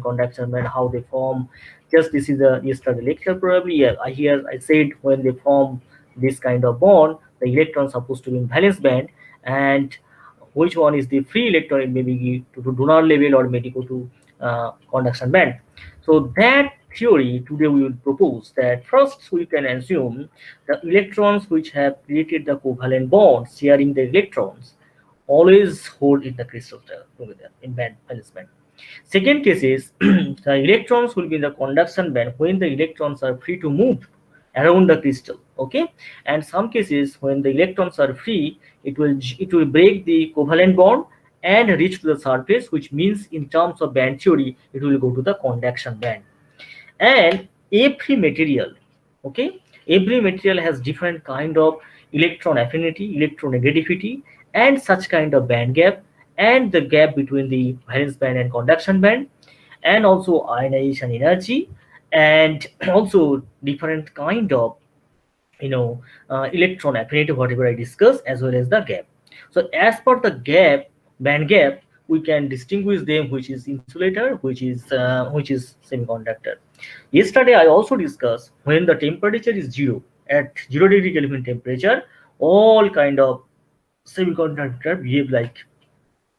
conduction band, how they form. Just this is a yesterday lecture probably. Yeah, I said when they form this kind of bond, the electron supposed to be in valence band, and which one is the free electron, maybe to donor level or maybe go to conduction band. So that theory today we will propose that first we can assume the electrons which have created the covalent bond sharing the electrons always hold in the crystal together in valence band. Second case is the electrons will be in the conduction band when the electrons are free to move around the crystal. Okay, and some cases when the electrons are free, it will break the covalent bond and reach to the surface, which means in terms of band theory it will go to the conduction band. And every material, okay, every material has different kind of electron affinity, electronegativity, and such kind of band gap, and the gap between the valence band and conduction band, and also ionization energy, and also different kind of electron affinity, whatever I discussed, as well as the gap. So as per the band gap, we can distinguish them, which is insulator, which is semiconductor. Yesterday I also discussed when the temperature is zero, at 0 degree Kelvin temperature, all kind of semiconductor behave like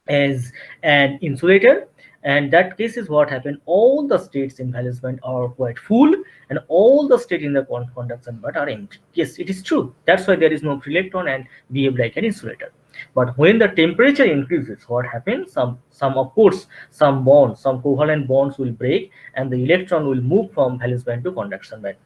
as an insulator, and that case is what happened, all the states in valence band are quite full and all the state in the conduction band are empty. Yes, it is true, that's why there is no free electron and behave like an insulator. But when the temperature increases, what happens, some of course some bonds, some covalent bonds will break and the electron will move from valence band to conduction band.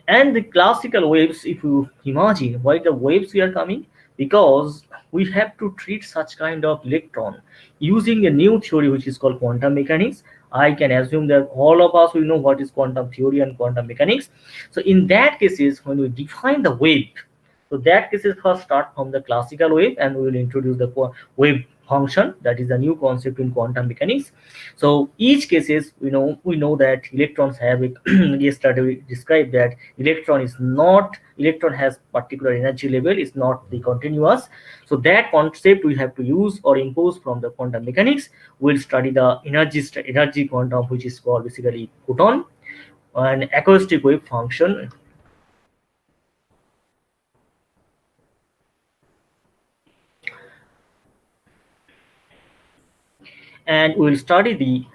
And the classical waves, if you imagine why the waves we are coming, because we have to treat such kind of electron using a new theory which is called quantum mechanics. I can assume that all of us will know what is quantum theory and quantum mechanics. So in that cases, when we define the wave, so that cases first start from the classical wave, and we will introduce the wave function, that is a new concept in quantum mechanics. So each cases, we know that electrons have a yesterday we described that electron has particular energy level, is not the continuous. So that concept we have to use or impose from the quantum mechanics. We'll study the energy quantum, which is called basically photon, and acoustic wave function. And we will study the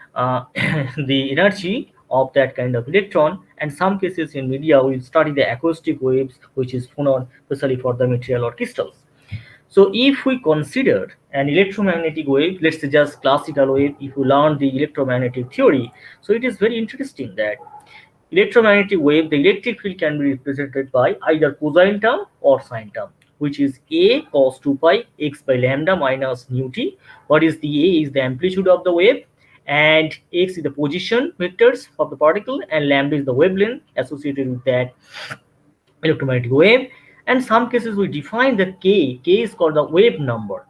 the energy of that kind of electron, and some cases in media we will study the acoustic waves, which is phonon, especially for the material or crystals. So if we consider an electromagnetic wave, let's say just classical wave, if you learn the electromagnetic theory, so it is very interesting that electromagnetic wave, the electric field can be represented by either cosine term or sine term, which is a cos 2 pi x by lambda minus nu t. What is the a is the amplitude of the wave, and x is the position vectors of the particle, and lambda is the wavelength associated with that electromagnetic wave. And some cases we define the k is called the wave number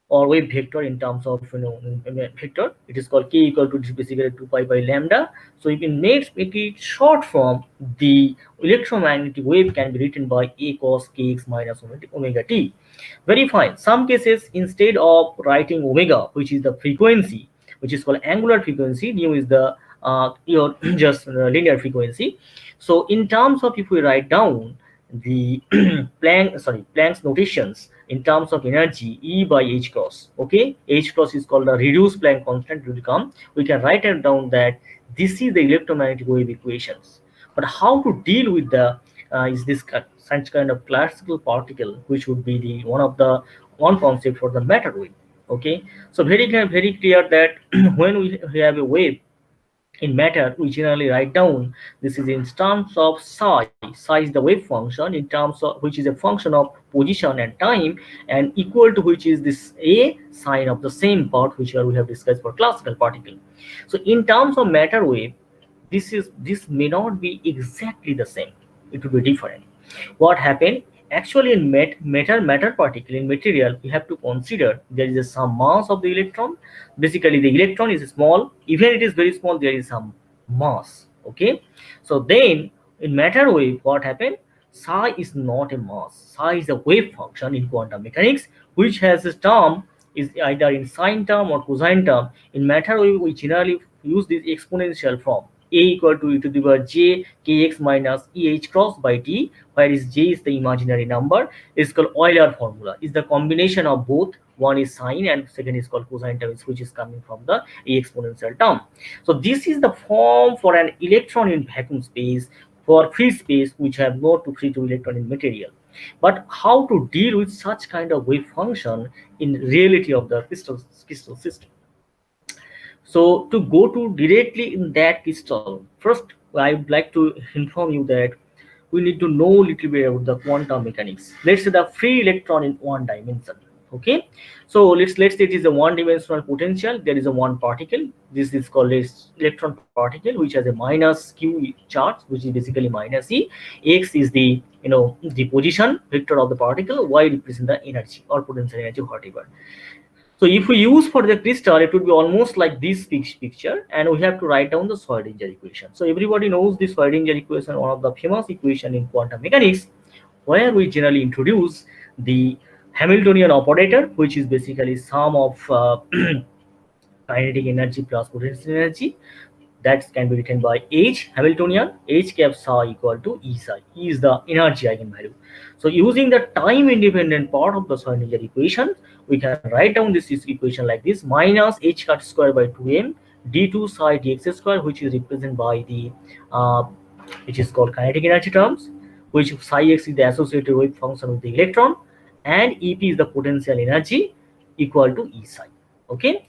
or wave vector in terms of vector. It is called k equal to basically 2 pi by lambda. So if in make it short form, the electromagnetic wave can be written by a cos kx minus omega t. Very fine. Some cases instead of writing omega, which is the frequency, which is called angular frequency, nu is the your just linear frequency. So in terms of, if we write down the Planck's notations in terms of energy, E by h cross, okay, h cross is called a reduced Planck constant, will come, we can write it down that this is the electromagnetic wave equations. But how to deal with the is this such kind of classical particle, which would be the one concept for the matter wave. Okay, so very clear that when we have a wave in matter, we generally write down this is in terms of psi is the wave function, in terms of which is a function of position and time, and equal to which is this a sine of the same part which we have discussed for classical particle. So in terms of matter wave, this may not be exactly the same, it will be different. What happened actually in matter particle, in material, we have to consider there is some mass of the electron. Basically the electron is small, even it is very small, there is some mass. Okay, so then in matter wave, what happened, psi is not a mass, psi is a wave function in quantum mechanics, which has a term is either in sine term or cosine term. In matter wave, we generally use this exponential form a equal to e to the power j kx minus eh cross by t, where is j is the imaginary number, is called Euler formula. Is the combination of both. One is sine and second is called cosine term, which is coming from the a exponential term. So this is the form for an electron in vacuum space, for free space which have no to free to electron in material. But how to deal with such kind of wave function in reality of the crystal system? So to go to directly in that crystal, first I would like to inform you that we need to know a little bit about the quantum mechanics. Let's say the free electron in one dimension. Okay, so let's say it is a one dimensional potential. There is a one particle. This is called electron particle, which has a minus q charge, which is basically minus e. X is the the position vector of the particle. Y represents the energy or potential energy, whatever. So if we use for the crystal, it would be almost like this picture, and we have to write down the Schrodinger equation. So everybody knows this Schrodinger equation, one of the famous equation in quantum mechanics, where we generally introduce the Hamiltonian operator, which is basically sum of kinetic energy plus potential energy. That can be written by H Hamiltonian, H cap psi equal to E psi. E is the energy eigenvalue. So using the time independent part of the Schrodinger equation, we can write down this equation like this: minus H cut square by 2m d2 psi dx square, which is represented by the which is called kinetic energy terms, which psi x is the associated wave function with the electron, and Ep is the potential energy equal to E psi. Okay,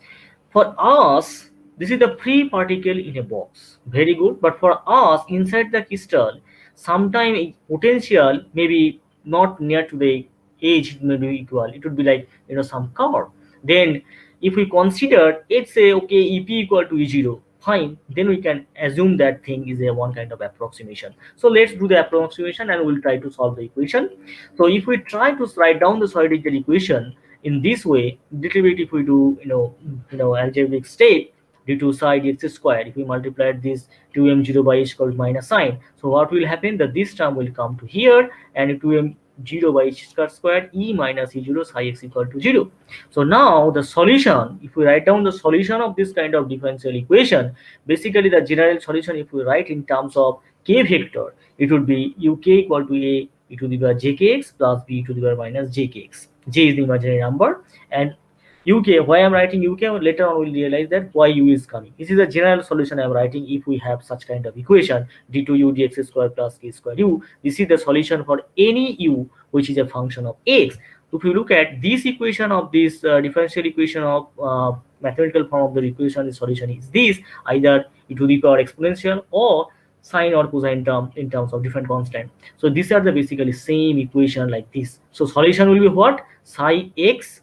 for us, this is the free particle in a box. Very good. But for us, inside the crystal, sometimes potential may be not near to the edge, it may be equal. It would be like some cover. Then if we consider it, say okay, EP equal to E0, fine, then we can assume that thing is a one kind of approximation. So let's do the approximation and we'll try to solve the equation. So if we try to write down the Schrodinger equation in this way, little bit, if we do algebraic step, d2 psi dx square, if we multiply this 2m0 by h equals minus sign, so what will happen, that this term will come to here, and 2m0 by h square e minus e0 psi x equal to 0. So now the solution, if we write down the solution of this kind of differential equation, basically the general solution, if we write in terms of k vector, it would be uk equal to a e to the power jkx plus b to the power minus jkx. J is the imaginary number, and uk, why I'm writing uk, later on we'll realize that why u is coming. This is a general solution I'm writing if we have such kind of equation, d2u dx square plus k square u. This is the solution for any u which is a function of x. If you look at this equation of this differential equation of mathematical form of the equation, the solution is this: either e to the power exponential or sine or cosine term in terms of different constant. So these are the basically same equation like this. So solution will be what? Psi x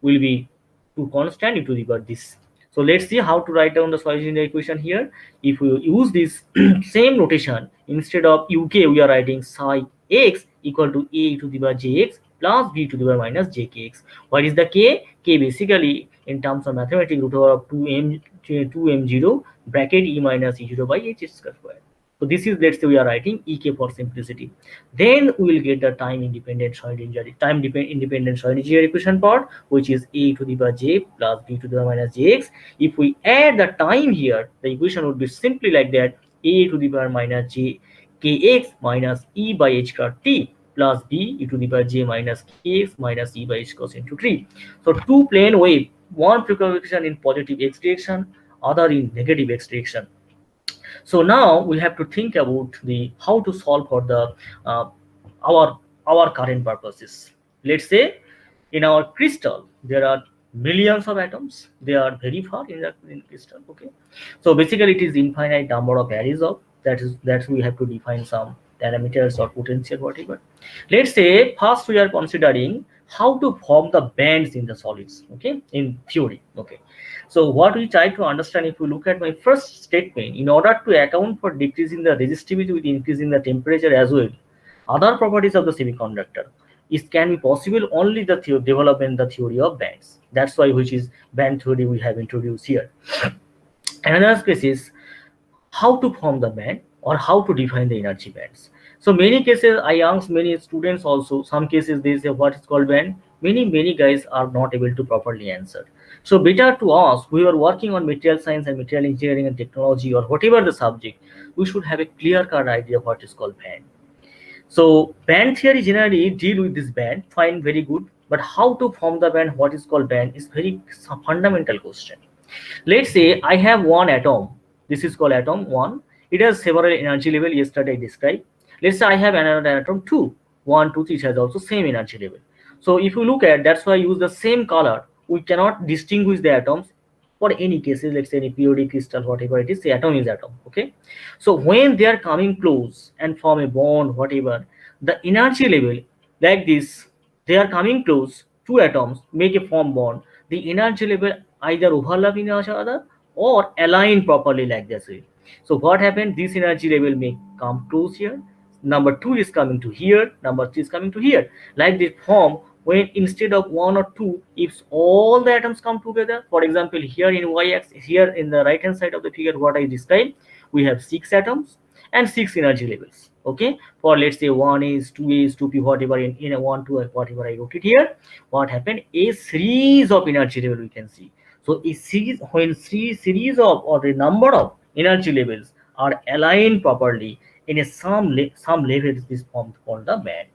will be to constant e to the power this. So let's see how to write down the solution in the equation here. If we use this same notation, instead of uk we are writing psi x equal to a to the power jx plus b to the power minus jkx. What is the k? K basically in terms of mathematics root over of 2m0 bracket e minus e0 by h square. So this is, let's say we are writing ek for simplicity. Then we will get the time independent Schrodinger equation part, which is a to the power j plus b to the power minus jx. If we add the time here, the equation would be simply like that: a to the power minus j kx minus e by h cross t plus b e to the power j minus kx minus e by h cos into t. So two plane wave, one frequency in positive x direction, other in negative x direction. So now we have to think about the how to solve for the uh, our current purposes. Let's say in our crystal there are millions of atoms. They are very far in the crystal. Okay, so basically it is infinite number of arrays of that we have to define some parameters or potential whatever. Let's say first we are considering how to form the bands in the solids. Okay, in theory. Okay, so what we try to understand, if we look at my first statement, in order to account for decreasing the resistivity with increasing the temperature as well, other properties of the semiconductor, it can be possible only the development the theory of bands. That's why which is band theory we have introduced here. Another case is how to form the band or how to define the energy bands. So many cases I ask many students also, some cases they say what is called band. Many guys are not able to properly answer. So better to us, we are working on material science and material engineering and technology or whatever the subject, we should have a clear cut idea of what is called band. So band theory generally deal with this band, fine, very good. But how to form the band, what is called band, is very fundamental question. Let's say I have one atom. This is called atom one. It has several energy level. Yesterday I described. Let's say I have another atom two. One, two, three. It has also same energy level. So if you look at, that's why I use the same color. We cannot distinguish the atoms for any cases. Let's say any periodic crystal, whatever it is, the atom is atom. Okay. So when they are coming close and form a bond, whatever, the energy level like this, they are coming close. Two atoms make a form bond. The energy level either overlap in each other or align properly like this way. So what happened? This energy level may come close here. Number two is coming to here. Number three is coming to here. Like this form when instead of one or two, if all the atoms come together, for example, here in y-axis, here in the right hand side of the figure, what I described, we have six atoms and six energy levels. Okay, for let's say one is, two is, 2p, whatever in a one, two, whatever I wrote it here. What happened? A series of energy level we can see. So a series, when series of or the number of energy levels are aligned properly in a some levels, this form called the band.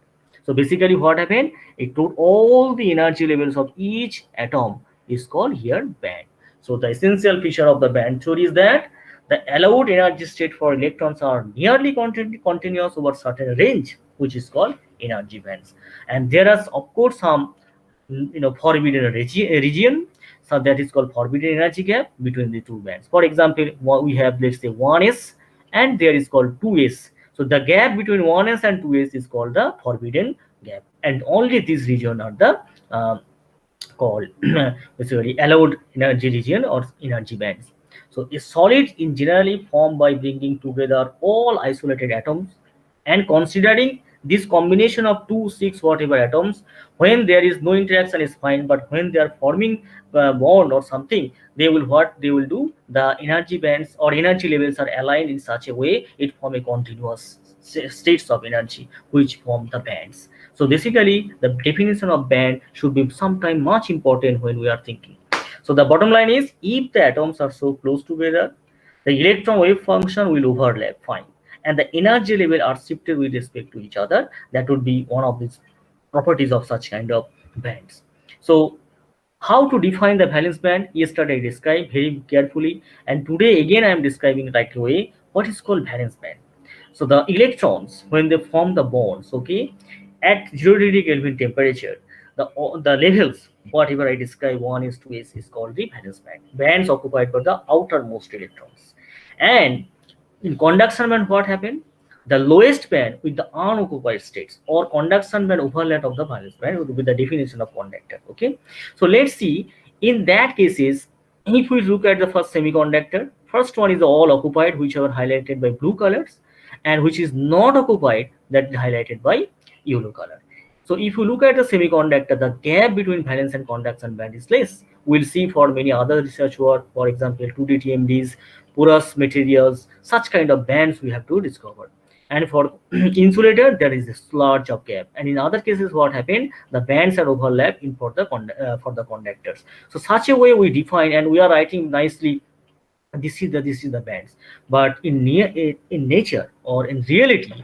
So basically what happened? It took all the energy levels of each atom is called here band. So the essential feature of the band theory is that the allowed energy state for electrons are nearly continuous over certain range, which is called energy bands. And there is of course some forbidden region, so that is called forbidden energy gap between the two bands. For example, we have, let's say, 1s and there is called 2s. So the gap between 1s and 2s is called the forbidden gap, and only this region are the called basically allowed energy region or energy bands. So a solid is generally formed by bringing together all isolated atoms and considering this combination of two, six, whatever atoms. When there is no interaction is fine, but when they are forming bond or something, they will, what they will do, the energy bands or energy levels are aligned in such a way it form a continuous states of energy which form the bands. So basically the definition of band should be sometime much important when we are thinking. So the bottom line is, if the atoms are so close together, the electron wave function will overlap fine, and the energy level are shifted with respect to each other. That would be one of these properties of such kind of bands. So how to define the valence band? Yesterday I described very carefully, and today again I am describing right away what is called valence band. So the electrons, when they form the bonds, okay, at 0 degree Kelvin temperature, the levels, whatever I describe, 1 is 2 is called the valence band. Bands occupied by the outermost electrons. And in conduction band, what happened? The lowest band with the unoccupied states, or conduction band overlap of the valence band would be the definition of conductor. Okay, so let's see in that cases. If we look at the first semiconductor, first one is all occupied, which are highlighted by blue colors, and which is not occupied, that is highlighted by yellow color. So if you look at the semiconductor, the gap between valence and conduction band is less. We'll see for many other research work, for example 2D TMDs, porous materials, such kind of bands we have to discover. And for insulator, there is a large of gap, and in other cases what happened, the bands are overlap in for the conductors. So such a way we define, and we are writing nicely, this is the bands. But in nature or in reality,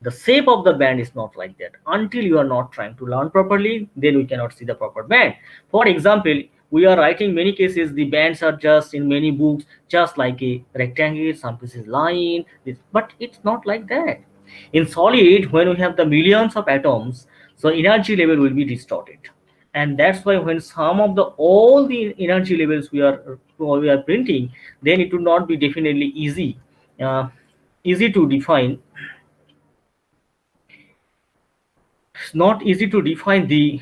the shape of the band is not like that. Until you are not trying to learn properly, then we cannot see the proper band. For example, we are writing many cases, the bands are just in many books just like a rectangle, some cases line, this, but it's not like that. In solid, when we have the millions of atoms, so energy level will be distorted. And that's why when some of the all the energy levels we are printing, then it would not be definitely uh, easy to define. It's not easy to define the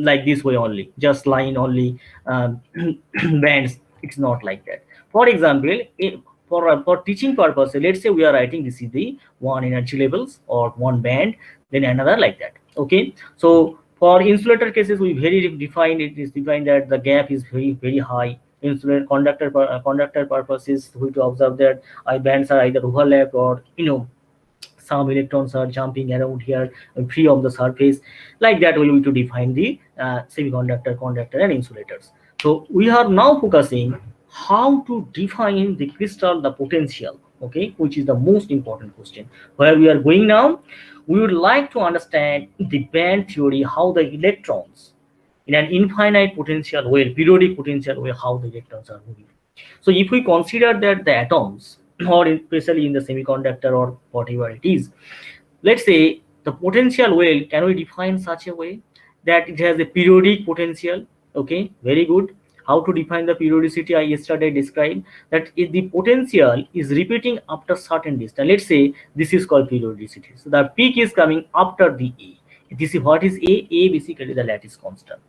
like this way only, just line only, um, bands. It's not like that. For example, for teaching purpose, let's say we are writing this is the one energy levels or one band, then another like that. Okay, so for insulator cases, we very define it is defined that the gap is very high. Insulator conductor purposes, we to observe that bands are either overlapped or some electrons are jumping around here free of the surface. Like that we will to define the semiconductor, conductor and insulators. So we are now focusing how to define the crystal, the potential, okay, which is the most important question. Where we are going now, we would like to understand the band theory, how the electrons in an infinite potential well, periodic potential well, how the electrons are moving. So if we consider that the atoms, or especially in the semiconductor or whatever it is, let's say the potential well, can we define such a way that it has a periodic potential? Okay, very good. How to define the periodicity? I yesterday described that if the potential is repeating after certain distance, let's say this is called periodicity, so the peak is coming after the a. This is what is a basically the lattice constant.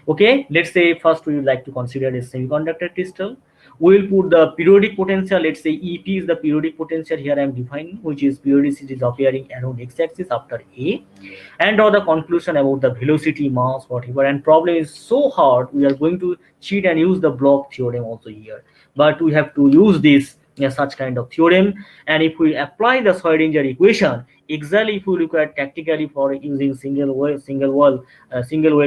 Okay, let's say first we would like to consider a semiconductor crystal. We will put the periodic potential, let's say ep is the periodic potential here I am defining, which is periodicity is appearing around x-axis after a, and draw the conclusion about the velocity, mass, whatever. And problem is so hard, we are going to cheat and use the block theorem also here, but we have to use this, such kind of theorem. And if we apply the Schrodinger equation exactly, if we look at tactically for using single well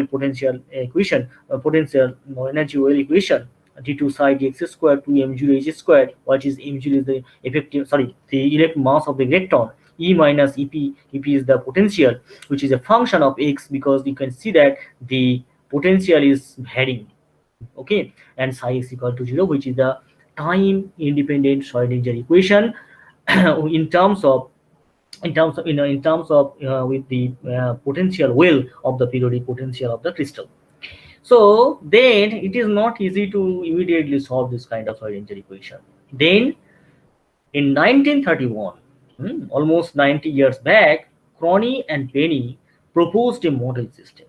potential equation, potential energy well equation, d2 psi dx square 2 m0 h square, what is m0 is the effective, sorry, the electron mass of the electron, e minus ep is the potential, which is a function of x, because you can see that the potential is varying. Okay, and psi is equal to 0, which is the time independent Schrodinger equation in terms of, in terms of with the potential well of the periodic potential of the crystal. So then it is not easy to immediately solve this kind of Schrodinger equation. Then in 1931, almost 90 years back, Crony and Penny proposed a model system.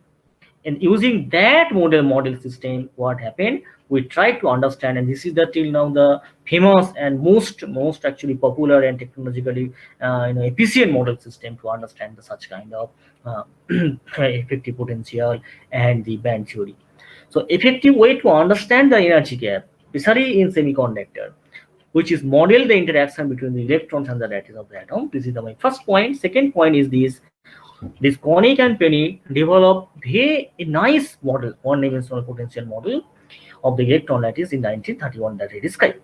And using that model system, what happened? We tried to understand, and this is the till now the famous and most actually popular and technologically efficient model system to understand the such kind of uh, effective potential and the band theory. So effective way to understand the energy gap, especially in semiconductor, which is model the interaction between the electrons and the lattice of the atom. This is my first point. Second point is this Koenig and Penny developed a nice model, one-dimensional potential model of the electron lattice in 1931 that I described.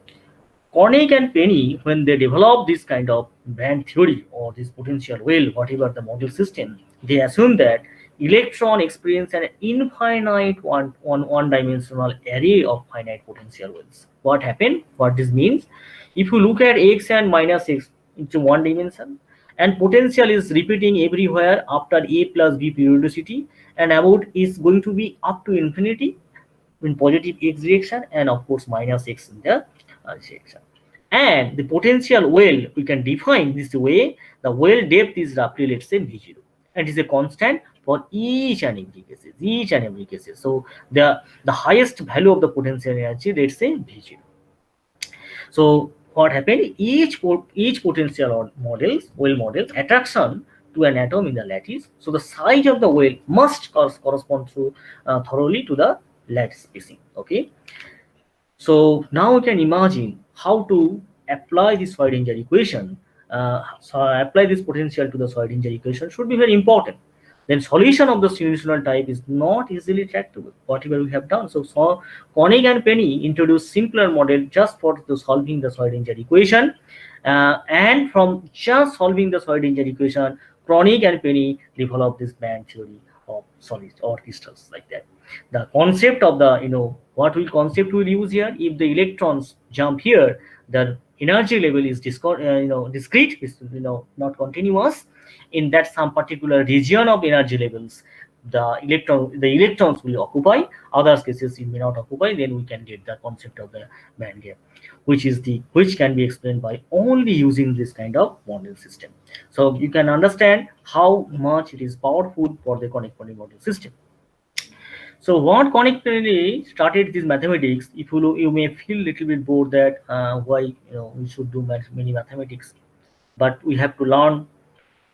Koenig and Penny, when they developed this kind of band theory or this potential well, whatever the model system, they assumed that electron experience an infinite one-dimensional array of finite potential wells. What happened? What this means? If you look at x and minus x into one dimension, and potential is repeating everywhere after a plus b periodicity, and about is going to be up to infinity in positive x direction, and of course minus x in the direction. And the potential well, we can define this way: the well depth is roughly, let's say, v0, and is a constant for each and every cases. So the highest value of the potential energy, let's say v0. So what happened? Each potential or well models attraction to an atom in the lattice. So the size of the well must correspond to thoroughly to the lattice spacing. Okay. So now we can imagine how to apply this Schrodinger equation. So apply this potential to the Schrodinger equation should be very important. Then solution of the solutional type is not easily tractable, whatever we have done. So Koenig and Penny introduced simpler model just for the solving the Schrodinger equation. And from just solving the Schrodinger equation, Koenig and Penny developed this band theory of solids or crystals like that. The concept of the, what will concept we'll use here? If the electrons jump here, the energy level is discrete, is not continuous. In that some particular region of energy levels, the electrons will occupy. Other cases it may not occupy. Then we can get the concept of the band gap, which can be explained by only using this kind of model system. So you can understand how much it is powerful for the connected model system. So what connectively started this mathematics? If you may feel little bit bored that why we should do many mathematics, but we have to learn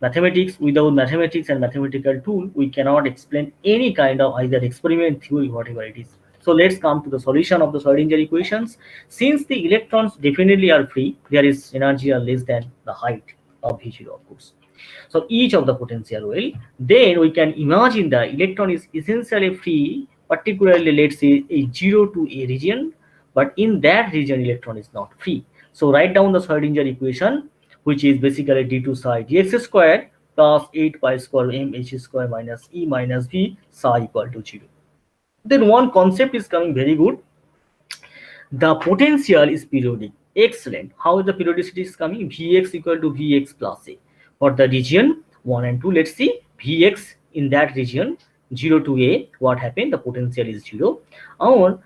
mathematics. Without mathematics and mathematical tool, we cannot explain any kind of either experiment, theory, whatever it is. So let's come to the solution of the Schrodinger equations. Since the electrons definitely are free, there is energy are less than the height of v0, of course. So each of the potential will, then we can imagine the electron is essentially free particularly let's say a 0 to a region, but in that region electron is not free. So write down the Schrodinger equation, which is basically d2 psi dx square plus 8 pi square m h square minus e minus v psi equal to 0. Then one concept is coming very good. The potential is periodic. Excellent. How the periodicity is coming? Vx equal to Vx plus A. For the region 1 and 2, let's see Vx in that region 0 to A, what happened? The potential is 0. Or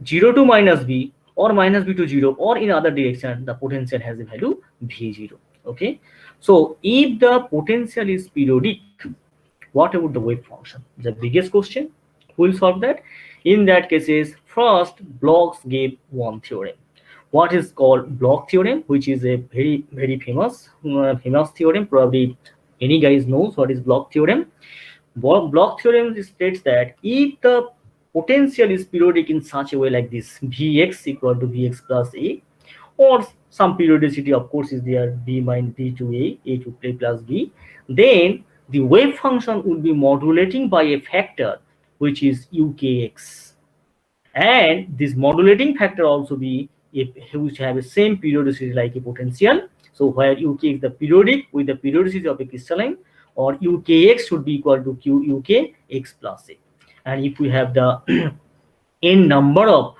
0 to minus B or minus B to 0 or in other direction, the potential has a value V0. Okay. So if the potential is periodic, what about the wave function? The biggest question. Who will solve that? In that cases, first Bloch gave one theorem. What is called Bloch theorem, which is a very famous theorem. Probably any guys knows what is Bloch theorem. Bloch theorem states that if the potential is periodic in such a way like this, Vx equal to Vx plus A, or some periodicity of course is there, b minus b to a to a plus b, then the wave function will be modulating by a factor which is ukx, and this modulating factor also be which have the same periodicity like a potential. So where uk is the periodic with the periodicity of a crystalline, or ukx should be equal to q ukx plus a. And if we have the n number of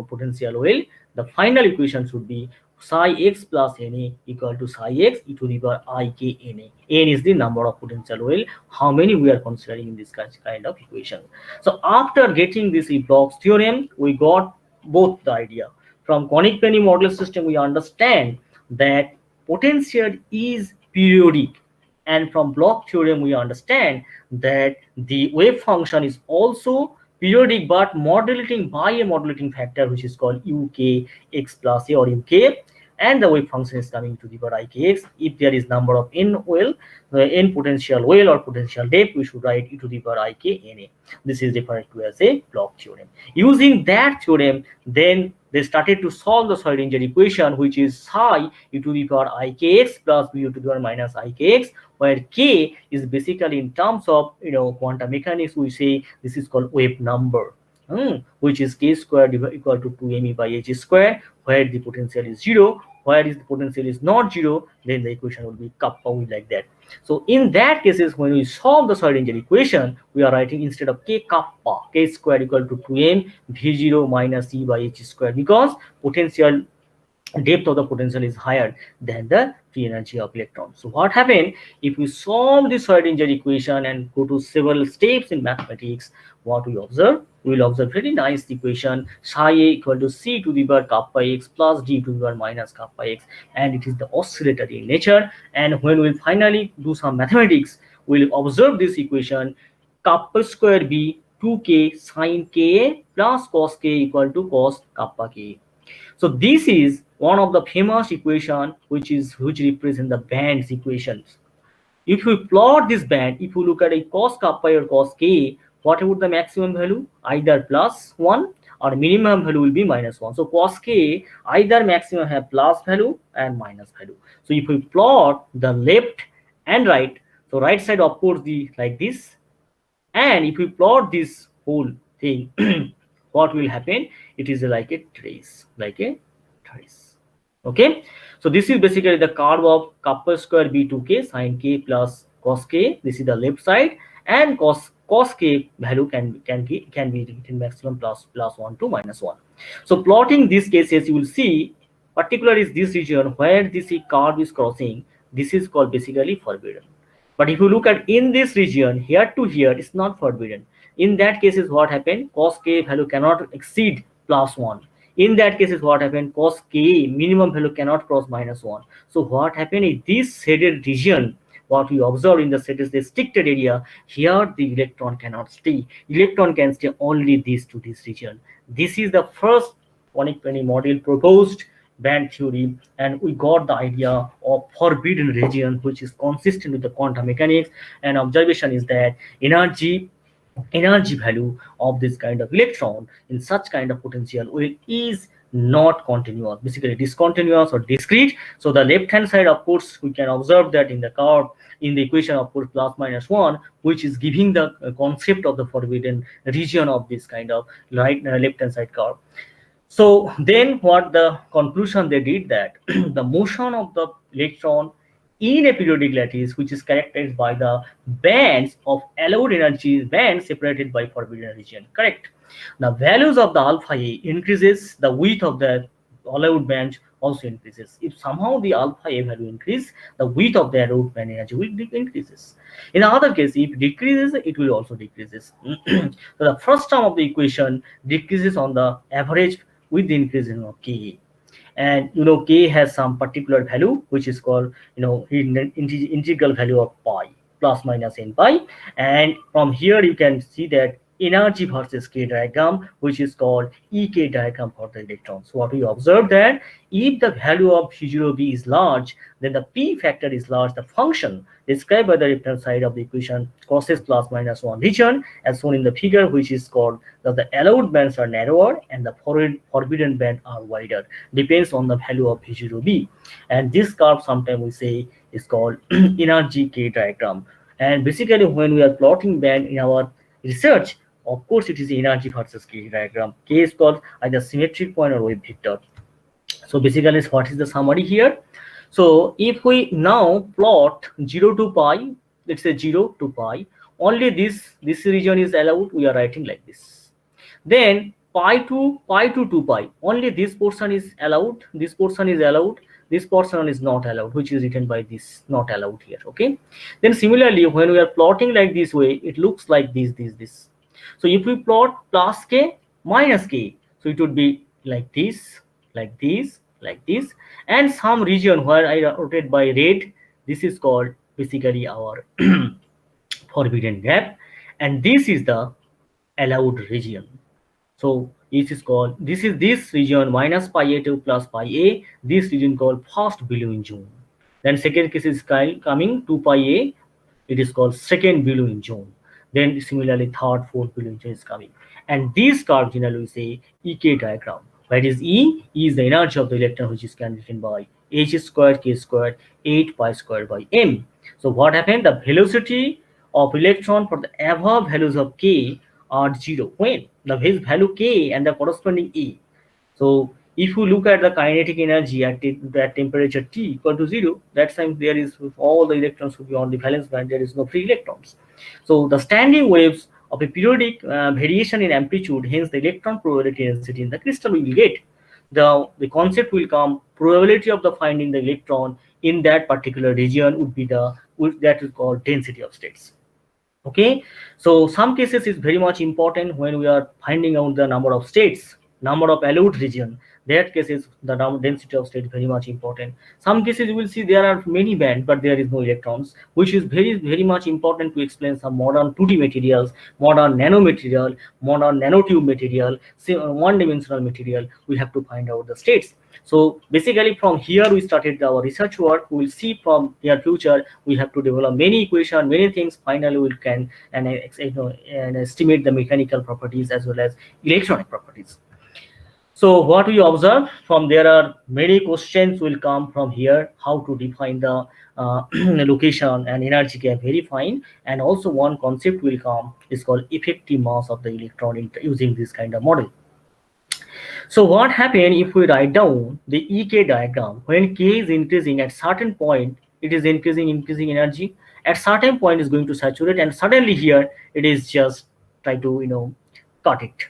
potential well, the final equation should be psi x plus na equal to psi x e to the power I k na. N is the number of potential well, how many we are considering in this kind of equation. So after getting this Bloch's theorem, we got both the idea. From conic penny model system, we understand that potential is periodic, and from Bloch theorem we understand that the wave function is also periodic but modulating by a modulating factor which is called ukx plus a or uk, and the wave function is coming to the power ikx. If there is number of n well, n potential well or potential depth, we should write e to the power ikna. This is referred to as a Bloch theorem. Using that theorem, then they started to solve the Schrodinger equation, which is psi e to the power ikx plus b to the power minus ikx, where k is basically in terms of quantum mechanics, we say this is called wave number, which is k squared equal to 2me by h square, where the potential is 0. Where is the potential is not 0, then the equation will be kappa like that. So in that cases, when we solve the Schrodinger equation, we are writing instead of k kappa, k squared equal to 2m v0 minus e by h square, because potential depth of the potential is higher than the free energy of electron. So what happened if we solve this Schrodinger equation and go to several steps in mathematics? What we observe? We will observe very nice equation psi a equal to c to the power kappa x plus d to the power minus kappa x, and it is the oscillatory in nature. And when we finally do some mathematics, we will observe this equation kappa square b 2k sine ka plus cos k equal to cos kappa k. So this is one of the famous equation which represent the bands equations. If we plot this band, if you look at a cos kappa or cos k, what about the maximum value? Either plus 1 or minimum value will be minus 1. So cos k either maximum have plus value and minus value. So if we plot the left and right, so right side of course the like this, and if we plot this whole thing, what will happen? It is like a trace, okay. So this is basically the curve of kappa square b2k sine k plus cos k. This is the left side, and cos k value can be written maximum plus 1 to minus 1. So plotting these cases, you will see particularly is this region where this curve is crossing. This is called basically forbidden. But if you look at in this region here to here, it's not forbidden. In that case is what happened? Cos k value cannot exceed plus 1. In that case is what happened? Cos k minimum value cannot cross minus 1. So what happened is this shaded region, what we observe in the shaded restricted area, here the electron cannot stay. Electron can stay only this to this region. This is the first conic penny model proposed band theory, and we got the idea of forbidden region, which is consistent with the quantum mechanics. And observation is that energy value of this kind of electron in such kind of potential well is not continuous, basically discontinuous or discrete. So the left hand side, of course, we can observe that in the curve, in the equation, of course, plus minus 1, which is giving the concept of the forbidden region of this kind of left hand side curve. So then what the conclusion they did, that the motion of the electron in a periodic lattice, which is characterized by the bands of allowed energy, bands separated by forbidden region, correct? The values of the alpha A increases, the width of the allowed band also increases. If somehow the alpha A value increase, the width of the allowed band energy will increases. In the other case, if decreases, it will also decreases. So the first term of the equation decreases on the average with the increase in Ka. And K has some particular value which is called integral value of pi, plus minus n pi. And from here you can see that energy versus K diagram, which is called Ek diagram for the electrons. So what we observe, that if the value of P0b is large, then the P factor is large, the function described by the left hand side of the equation causes plus minus 1 region, as shown in the figure, which is called that the allowed bands are narrower and the forbidden band are wider, depends on the value of P0b. And this curve sometimes we say is called energy K diagram. And basically when we are plotting band in our research, of course it is energy versus K diagram. K is called either symmetric point or wave vector. So basically what is the summary here? So if we now plot 0 to pi, let's say 0 to pi, only this region is allowed, we are writing like this. Then pi to 2 pi, only this portion is allowed, this portion is allowed, this portion is not allowed, which is written by this not allowed here. Okay. Then similarly when we are plotting like this way, it looks like this. So if we plot plus K minus K, so it would be like this, like this, like this. And some region where I rotate by red, this is called basically our forbidden gap, and this is the allowed region. So this is called, this is this region minus pi a to plus pi a, this region called first billowing zone. Then second case is coming 2 pi a, it is called second billowing zone. Then similarly third, fourth billowing zone is coming. And this curve generally we say Ek diagram. Where is E? E is the energy of the electron, which is written by h squared k squared 8 pi squared by m. So what happened? The velocity of electron for the above values of k are 0 when the value k and the corresponding E. So if you look at the kinetic energy at that temperature T equal to 0, that time there is, all the electrons will be on the valence band, there is no free electrons. So the standing waves of a periodic variation in amplitude, hence the electron probability density in the crystal we will get. The concept will come, probability of the finding the electron in that particular region would be that is called density of states. Okay, so some cases is very much important when we are finding out the number of states, number of allowed region. That cases the density of state very much important. Some cases you will see there are many bands but there is no electrons, which is very much important to explain some modern 2D materials, modern nanomaterial, modern nanotube material, one-dimensional material. We have to find out the states. So basically from here we started our research work. We will see from near future we have to develop many equation, many things. Finally we can and estimate the mechanical properties as well as electronic properties. So what we observe from there are many questions will come from here, how to define the location and energy gap very fine. And also one concept will come is called effective mass of the electron using this kind of model. So what happens if we write down the Ek diagram? When K is increasing at certain point, it is increasing energy. At certain point is going to saturate, and suddenly here it is just try to cut it.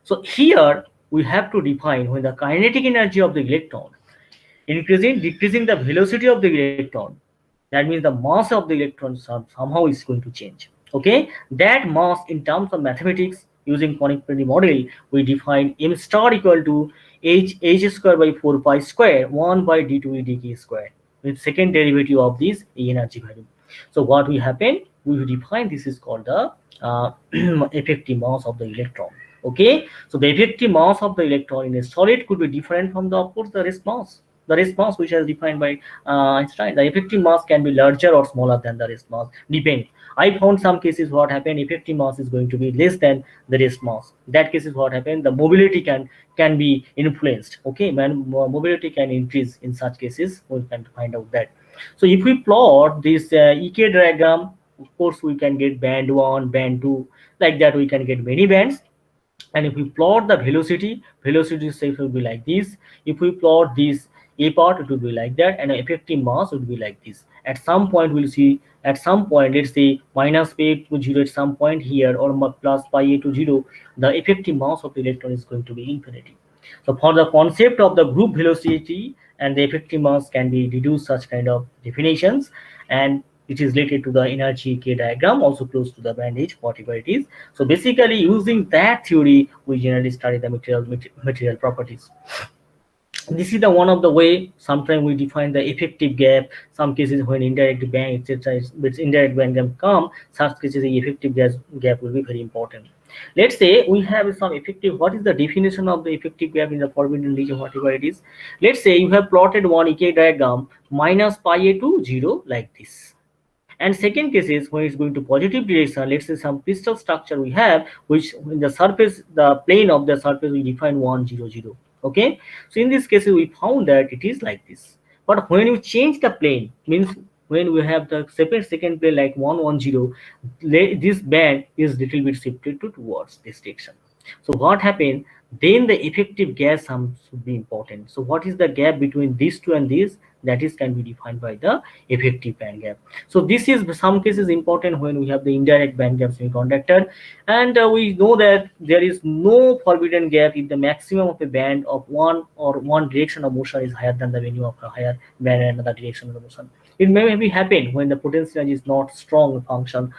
So here we have to define when the kinetic energy of the electron increasing, decreasing the velocity of the electron. That means the mass of the electron somehow is going to change. Okay, that mass in terms of mathematics using conic model, we define m star equal to h square by 4 pi square 1 by d2e dk square with second derivative of this energy value. So what will happen? We will define this is called the effective mass of the electron. Okay, so the effective mass of the electron in a solid could be different from the, of course, the rest mass. the rest mass which is defined by Einstein. The effective mass can be larger or smaller than the rest mass, depend. I found some cases what happened, effective mass is going to be less than the rest mass. That case is what happened, the mobility can be influenced. Okay, when mobility can increase in such cases, we can find out that. So if we plot this EK diagram, of course we can get band 1, band 2, like that we can get many bands. And if we plot the velocity shape will be like this. If we plot this a part, it will be like that, and effective mass would be like this. At some point we'll see, at some point, let's say minus pi to 0 at some point here, or plus pi a to 0, the effective mass of the electron is going to be infinity. So for the concept of the group velocity and the effective mass can be deduced such kind of definitions, and it is related to the energy K diagram, also close to the band age, whatever it is. So basically using that theory, we generally study the material properties. This is the one of the way. Sometimes we define the effective gap. Some cases when indirect band etc. With indirect band gap come, such cases the effective gap will be very important. Let's say we have some effective. What is the definition of the effective gap in the forbidden region, whatever it is? Let's say you have plotted one EK diagram minus pi a to 0 like this. And second case is when it's going to positive direction. Let's say some crystal structure we have, which in the surface, the plane of the surface we define 1 0 0. Okay, so in this case we found that it is like this. But when you change the plane, means when we have the second plane like 1 1 0, this band is little bit shifted to towards this direction. So what happened, then the effective gas sum should be important. So what is the gap between these two and this? That is can be defined by the effective band gap. So this is some cases important when we have the indirect band gap semiconductor, and we know that there is no forbidden gap if the maximum of a band of one or one direction of motion is higher than the value of a higher band in another direction of the motion. It may be happen when the potential energy is not strong function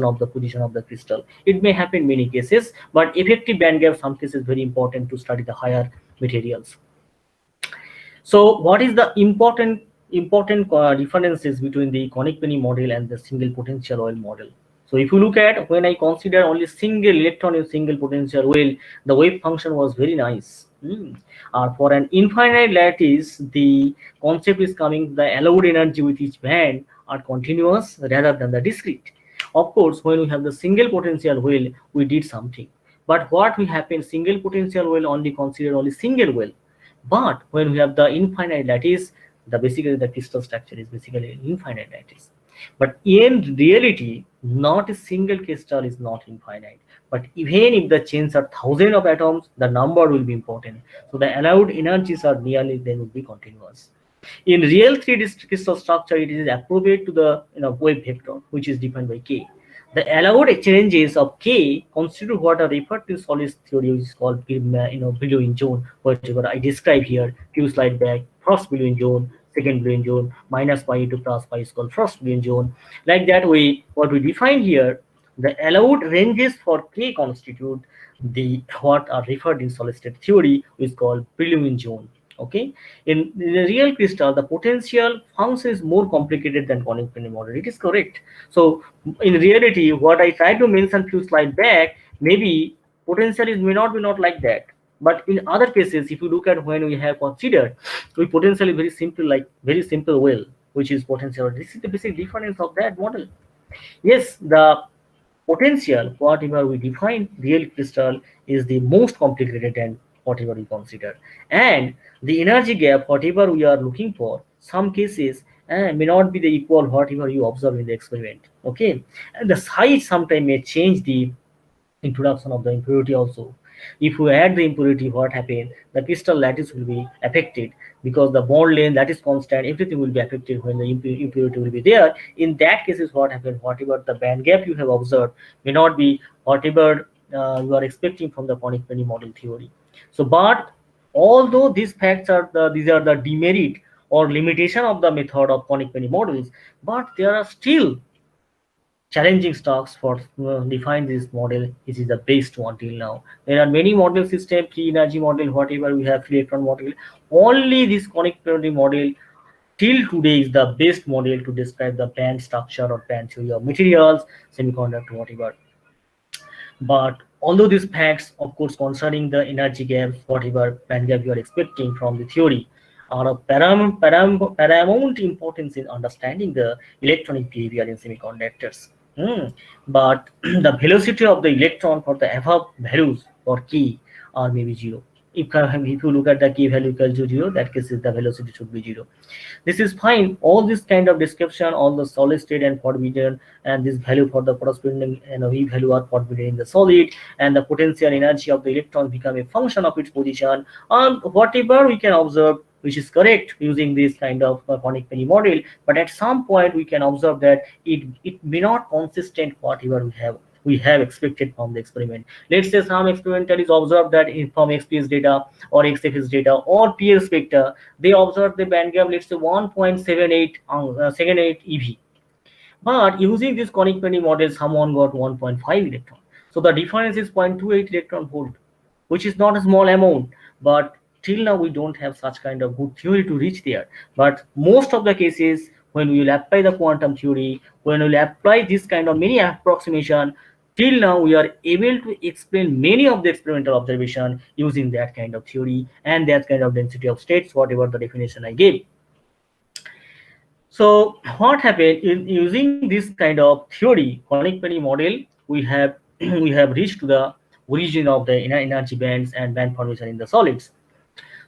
of the position of the crystal. It may happen in many cases, but effective band gap some cases very important to study the higher materials. So what is the important differences between the conic penny model and the single potential oil model? So if you look at, when I consider only single electron in single potential oil, the wave function was very nice. For an infinite lattice, the concept is coming, the allowed energy with each band are continuous rather than the discrete. Of course, when we have the single potential well, we did something. But what will happen, single potential well only consider only single well. But when we have the infinite lattice, the basically the crystal structure is basically an infinite lattice. But in reality, not a single crystal is not infinite. But even if the chains are thousands of atoms, the number will be important. So the allowed energies are nearly, they will be continuous. In real 3D crystal structure, it is appropriate to the wave vector, which is defined by K. The allowed changes of K constitute what are referred to solid theory, which is called billowing zone, whatever I describe here. Few slide back, first billowing zone, second billowing zone, minus pi to plus pi is called first billowing zone. Like that way, what we define here, the allowed ranges for K constitute the what are referred in solid state theory, which is called billowing zone. Okay, in the real crystal, the potential function is more complicated than conic penny model. It is correct. So in reality, what I tried to mention few slides back, maybe potential is may not be not like that. But in other cases, if you look at when we have considered, we potentially very simple, like very simple well, which is potential. This is the basic difference of that model. Yes, the potential, whatever we define real crystal, is the most complicated and whatever we consider. And the energy gap, whatever we are looking for, some cases may not be the equal whatever you observe in the experiment. Okay, and the size sometimes may change the introduction of the impurity also. If we add the impurity, what happens? The crystal lattice will be affected because the bond length that is constant, everything will be affected when the impurity will be there. In that case, is what happens? Whatever the band gap you have observed may not be whatever you are expecting from the conic penny model theory. So, but although these facts are these are the demerit or limitation of the method of conic penny models, but there are still challenging stocks for define this model. This is the best one till now. There are many model system, free energy model, whatever we have, free electron model. Only this conic penny model till today is the best model to describe the band structure or band theory of materials, semiconductor, whatever. But although these facts, of course, concerning the energy gaps, whatever band gap you are expecting from the theory, are of paramount importance in understanding the electronic behavior in semiconductors. Hmm. But the velocity of the electron for the above values for key are maybe zero. If you look at the key value equal to zero, that case is the velocity should be zero. This is fine. All this kind of description, all the solid state and forbidden, and this value for the corresponding V value are forbidden in the solid, and the potential energy of the electron become a function of its position, and whatever we can observe, which is correct using this kind of conic penny model. But at some point we can observe that it may not consistent whatever we have expected from the experiment. Let's say some experimental is observed that from XPS data or XFS data or PS vector, they observe the band gap, let's say 1.78 second 8 EV. But using this conic penny model, someone got 1.5 electron. So the difference is 0.28 electron volt, which is not a small amount. But till now we don't have such kind of good theory to reach there. But most of the cases, when we will apply the quantum theory, when we will apply this kind of many approximation, till now we are able to explain many of the experimental observation using that kind of theory and that kind of density of states, whatever the definition I gave. So what happened in using this kind of theory, conic penny model, we have we have reached to the origin of the energy bands and band formation in the solids.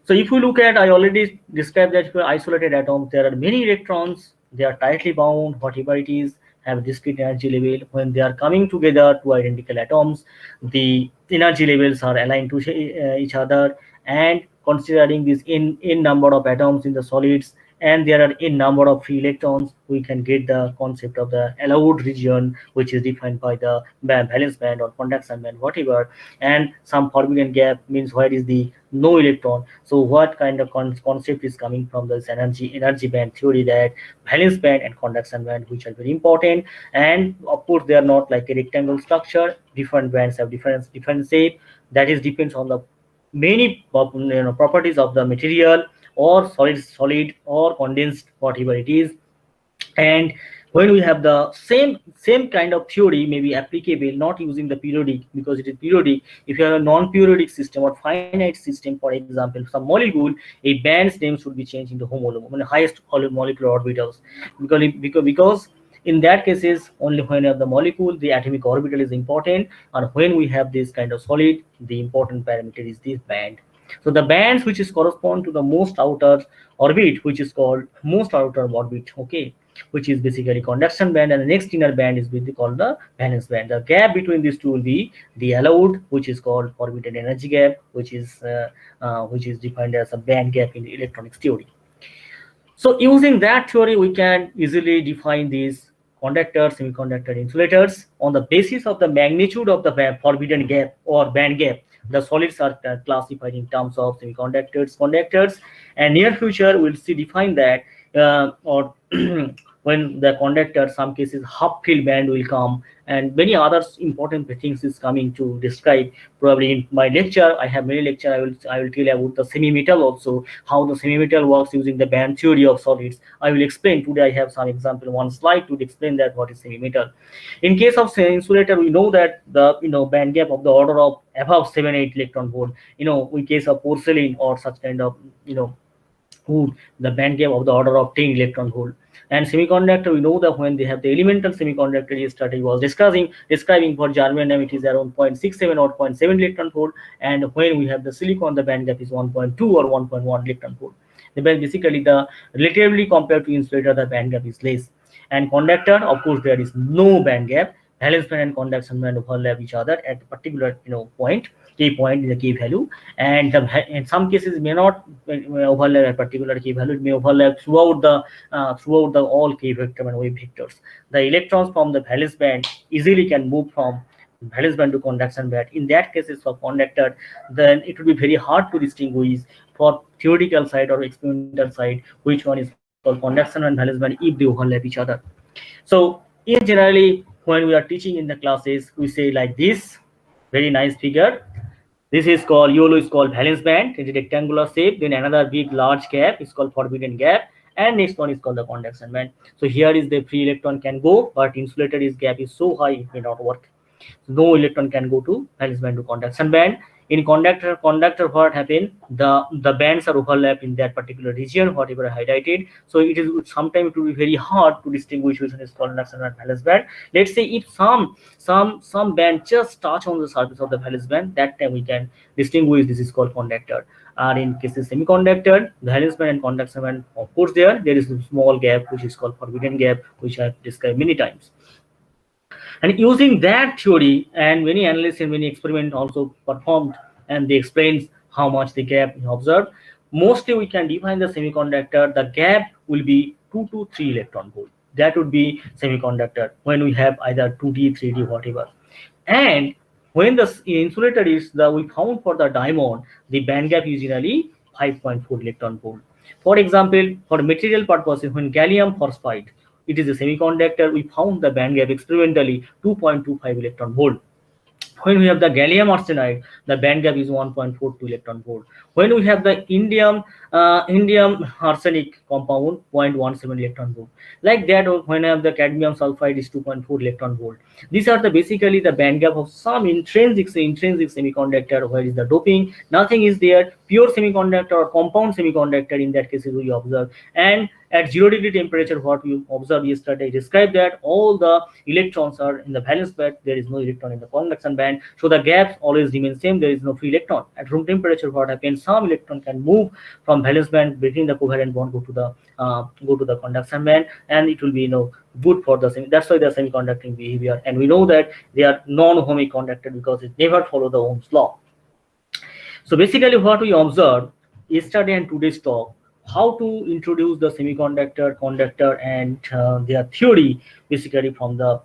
So if you look at, I already described that for isolated atoms, there are many electrons, they are tightly bound, whatever it is, have discrete energy level. When they are coming together to identical atoms, the energy levels are aligned to each other, and considering this in number of atoms in the solids, and there are in number of free electrons, we can get the concept of the allowed region, which is defined by the valence band or conduction band, whatever. And some forbidden gap means where is the no electron. So what kind of concept is coming from this energy band theory, that valence band and conduction band, which are very important. And of course they are not like a rectangle structure, different bands have different shape, that is depends on the many properties of the material, or solid or condensed, whatever it is. And when we have the same kind of theory may be applicable, not using the periodic, because it is periodic. If you have a non-periodic system or finite system, for example some molecule, a band's name should be changed into homolog, highest molecular orbitals, because in that cases only when you have the molecule, the atomic orbital is important, and when we have this kind of solid, the important parameter is this band. So the bands which is correspond to the most outer orbit, which is called most outer orbit, okay, which is basically conduction band, and the next inner band is called the valence band. The gap between these two will be the allowed, which is called orbital energy gap, which is defined as a band gap in electronics theory. So using that theory, we can easily define these conductors, semiconductor insulators on the basis of the magnitude of the forbidden gap or band gap. The solids are classified in terms of semiconductors, conductors, and near future we'll see define that or when the conductor, some cases half field band will come, and many other important things is coming to describe. Probably in my lecture, I have many lecture, I will tell about the semi metal also, how the semi metal works using the band theory of solids. I will explain today. I have some example, one slide to explain that what is semi metal. In case of say insulator, we know that the band gap of the order of above 7-8 electron volt. In case of porcelain or such kind of wood, the band gap of the order of 10 electron volt. And semiconductor, we know that when they have the elemental semiconductor, yesterday was describing for germanium, it is around 0.67 or zero point 0.7 electron volt, and when we have the silicon, the band gap is 1.2 or 1.1 electron volt. Basically, the relatively compared to insulator, the band gap is less. And conductor, of course, there is no band gap. Valence band and conduction band overlap each other at a particular point, key point is the key value, and in some cases may not overlap at particular key value. It may overlap throughout the all key vector and wave vectors. The electrons from the valence band easily can move from valence band to conduction band. In that cases for conductor, then it would be very hard to distinguish for theoretical side or experimental side which one is called conduction and valence band if they overlap each other. So in generally, when we are teaching in the classes, we say like this, very nice figure. This is called YOLO is called valence band. It's a rectangular shape. Then another big large gap is called forbidden gap, and next one is called the conduction band. So here is the free electron can go, but insulator is gap is so high it may not work. So no electron can go to valence band to conduction band. In conductor what happen, the bands are overlap in that particular region whatever I highlighted. So it is sometimes it will be very hard to distinguish which one is conduction and valence band. Let's say if some band just touch on the surface of the valence band, that time we can distinguish this is called conductor. And in cases semiconductor, valence band and conduction band, of course there is a small gap which is called forbidden gap, which I have described many times. And using that theory, and many analysts and many experiments also performed, and they explains how much the gap is observed. Mostly we can define the semiconductor, the gap will be 2 to 3 electron volt. That would be semiconductor when we have either 2D, 3D, whatever. And when the insulator is the we found for the diamond, the band gap is usually 5.4 electron volt. For example, for material purposes, when gallium phosphide, it is a semiconductor, we found the band gap experimentally 2.25 electron volt. When we have the gallium arsenide, the band gap is 1.42 electron volt. When we have the indium arsenic compound, 0.17 electron volt. Like that, when I have the cadmium sulfide is 2.4 electron volt. These are the basically the band gap of some intrinsic semiconductor where is the doping, nothing is there, pure semiconductor or compound semiconductor in that case we observe. And at 0 degree temperature, what we observed yesterday described that all the electrons are in the valence band, there is no electron in the conduction band, so the gaps always remain same, there is no free electron. At room temperature what happens, some electron can move from valence band, breaking the covalent bond, go to the conduction band, and it will be good for the that's why the semiconducting behavior. And we know that they are non-ohmic conductor because it never follow the Ohm's law. So basically what we observed yesterday and today's talk, how to introduce the semiconductor, conductor, and their theory basically from the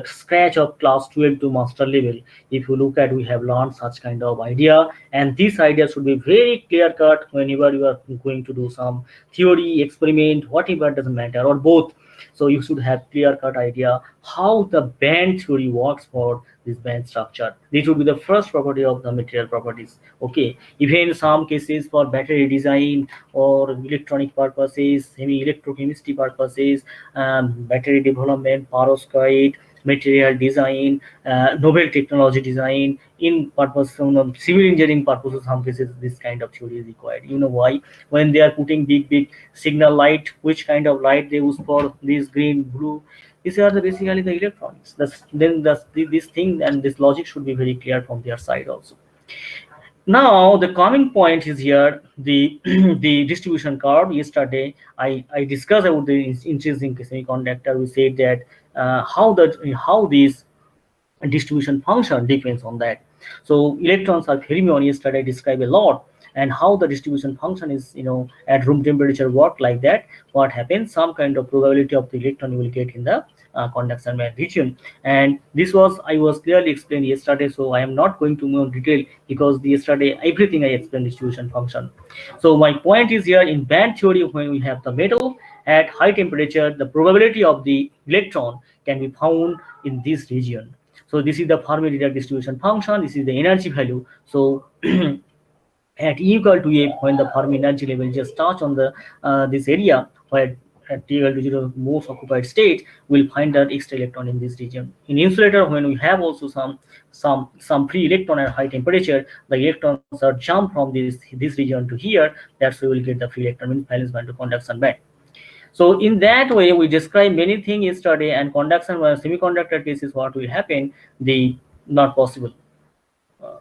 scratch of class 12 to master level. If you look at, we have learned such kind of idea, and this idea should be very clear cut whenever you are going to do some theory, experiment, whatever, doesn't matter, or both. So you should have clear cut idea how the band theory works for this band structure. This would be the first property of the material properties. Okay, even in some cases for battery design or electronic purposes, semi electrochemistry purposes, battery development, perovskite, material design, novel technology design, in purpose civil engineering purposes, some cases this kind of theory is required. You know why? When they are putting big signal light, which kind of light they use for this green, blue, these are basically the electronics. This thing and this logic should be very clear from their side also. Now the coming point is here, the the distribution curve. Yesterday I discussed about the intrinsic semiconductor. We said that how these distribution function depends on that. So electrons are fermion, yesterday I described a lot, and how the distribution function is at room temperature work like that. What happens, some kind of probability of the electron you will get in the conduction band region. And this was I was clearly explained yesterday, so I am not going to more detail because yesterday everything I explained distribution function. So my point is here, in band theory, when we have the metal at high temperature, the probability of the electron can be found in this region. So this is the Fermi-Dirac distribution function. This is the energy value. So at E equal to F, when the Fermi energy level just touch on the this area, where at T equal to 0 most occupied state, we'll find that extra electron in this region. In insulator, when we have also some free electron at high temperature, the electrons are jump from this region to here. That's why we'll get the free electron in valence band to conduction band. So in that way, we describe many things yesterday, and conduction semiconductor cases, what will happen, the not possible. Uh,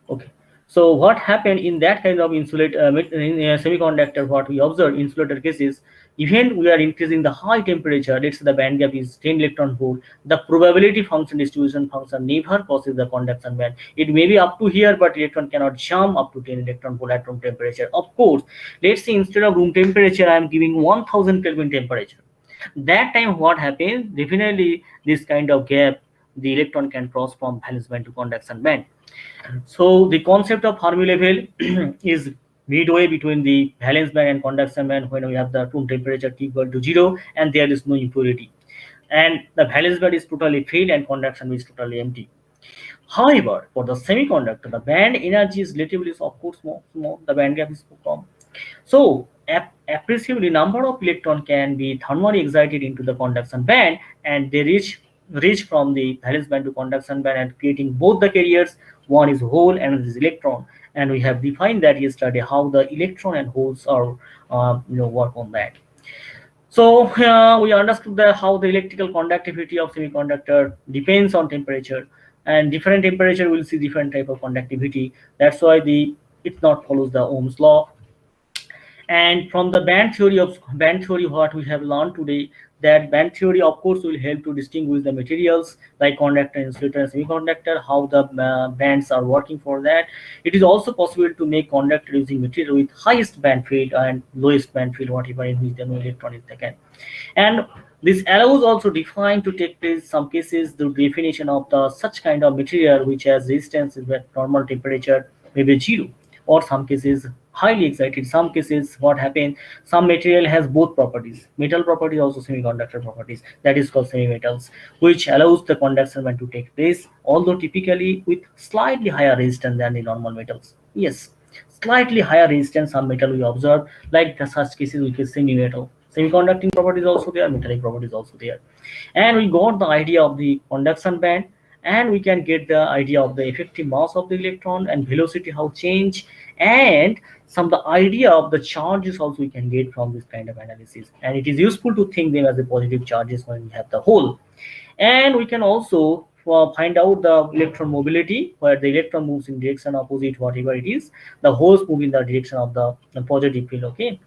okay. So what happened in that kind of semiconductor, what we observe insulator cases, even we are increasing the high temperature, let's say the band gap is 10 electron volt, the probability function distribution function never crosses the conduction band. It may be up to here, but electron cannot jump up to 10 electron volt at room temperature. Of course, let's say instead of room temperature, I am giving 1000 Kelvin temperature. That time what happens, definitely this kind of gap, the electron can cross from valence band to conduction band. So the concept of Fermi level is midway between the valence band and conduction band, when we have the room temperature T equal to 0 and there is no impurity, and the valence band is totally filled and conduction is totally empty. However, for the semiconductor, the band energy is relatively, of course, more, the band gap is small. So appreciably number of electron can be thermally excited into the conduction band, and they reach reach from the valence band to conduction band and creating both the carriers. One is hole and another is electron, and we have defined that yesterday how the electron and holes are work on that. So we understood that how the electrical conductivity of semiconductor depends on temperature, and different temperature will see different type of conductivity. That's why the it not follows the Ohm's law. And from the band theory, what we have learned today, that band theory of course will help to distinguish the materials like conductor, insulator, and semiconductor, how the bands are working for that. It is also possible to make conductor using material with highest band field and lowest band field, whatever in which the no electron is taken. And this allows also define to take place some cases the definition of the such kind of material which has resistance at normal temperature maybe zero, or some cases highly excited. Some cases what happens, some material has both properties, metal properties also semiconductor properties, that is called semi-metals, which allows the conduction to take place, although typically with slightly higher resistance than the normal metals. Yes, slightly higher resistance some metal we observe, like the such cases which is semi-metal. Semiconducting properties also there, metallic properties also there. And we got the idea of the conduction band, and we can get the idea of the effective mass of the electron and velocity how change, and some the idea of the charges also we can get from this kind of analysis. And it is useful to think them as the positive charges when we have the whole. And we can also find out the electron mobility, where the electron moves in direction opposite whatever it is, the holes move in the direction of the positive field. Okay,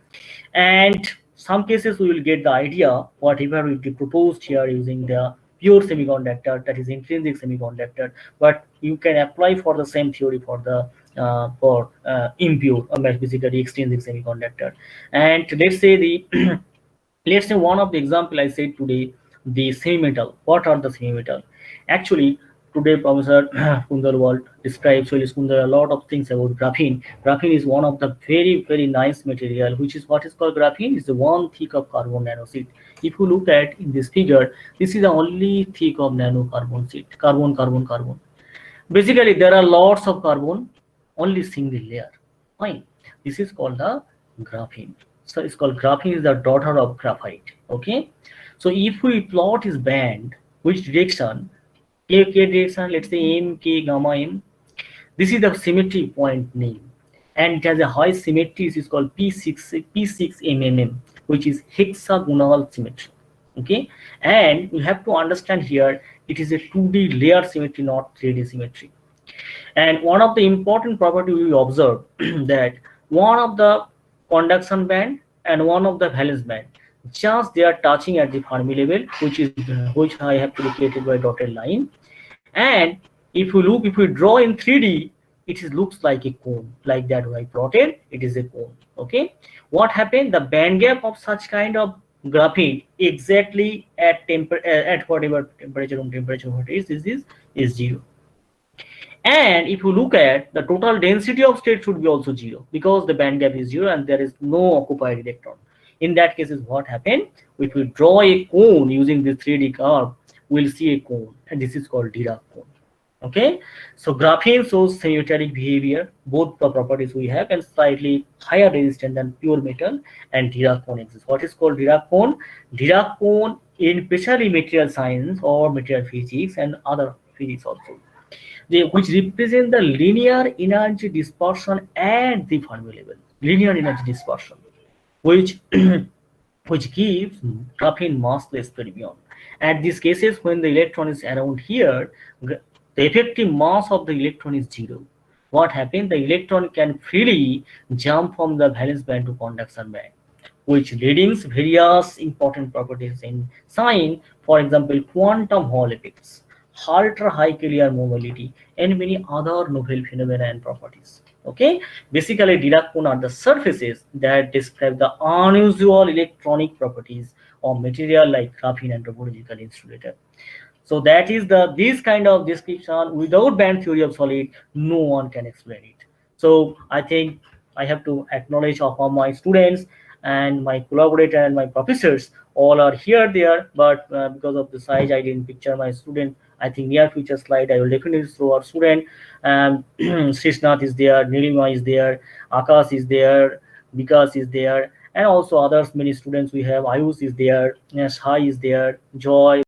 and some cases we will get the idea whatever we proposed here using the pure semiconductor, that is intrinsic semiconductor, but you can apply for the same theory for the impure or basically extrinsic semiconductor. And let's say the let's say one of the example I said today, the semi-metal. What are the semi-metal? Actually, today Professor Kundarwal describes really Sundar a lot of things about graphene. Graphene is one of the very nice material, which is what is called graphene is the one thick of carbon nanosheet. If you look at in this figure, this is the only thick of nano carbon sheet, carbon. Basically, there are lots of carbon, only single layer. Fine. This is called the graphene. So it's called graphene is the daughter of graphite. Okay. So if we plot its band, which direction, K direction, let's say M, K, gamma, M. This is the symmetry point name. And it has a high symmetry, it is called P6 MMM, which is hexagonal symmetry. Okay. And you have to understand here, it is a 2D layer symmetry, not 3D symmetry. And one of the important property we observe that one of the conduction band and one of the valence band, just they are touching at the Fermi level, which I have indicated by dotted line. And if we draw in 3D, it looks like a cone, like that I plotted, it is a cone. Okay, what happened? The band gap of such kind of graphene exactly at whatever temperature what is zero. And if you look at the total density of state should be also zero, because the band gap is zero and there is no occupied electron. In that case is what happened, if we draw a cone using this 3D curve, we'll see a cone, and this is called Dirac cone. Okay, so graphene shows symmetric behavior, both the properties we have, and slightly higher resistance than pure metal. And Dirac cone exists. What is called Dirac cone? Dirac cone in especially material science or material physics and other physics also, which represent the linear energy dispersion at the Fermi level. Linear energy dispersion, which which gives graphene massless fermion. At these cases, when the electron is around here, the effective mass of the electron is zero. What happens? The electron can freely jump from the valence band to conduction band, which leads various important properties in science, for example, quantum Hall effects, ultra high carrier mobility, and many other novel phenomena and properties. Okay, basically Dirac cone are the surfaces that describe the unusual electronic properties of material like graphene and topological insulator. So that is this kind of description. Without band theory of solid, no one can explain it. So I think I have to acknowledge of all my students and my collaborator and my professors all are here there, but because of the size I didn't picture my student. I think near future slide I will definitely show our student. Srishnath is there, Nilima is there, Akash is there, Vikas is there, and also others many students we have. Ayush is there, Shai is there, Joy,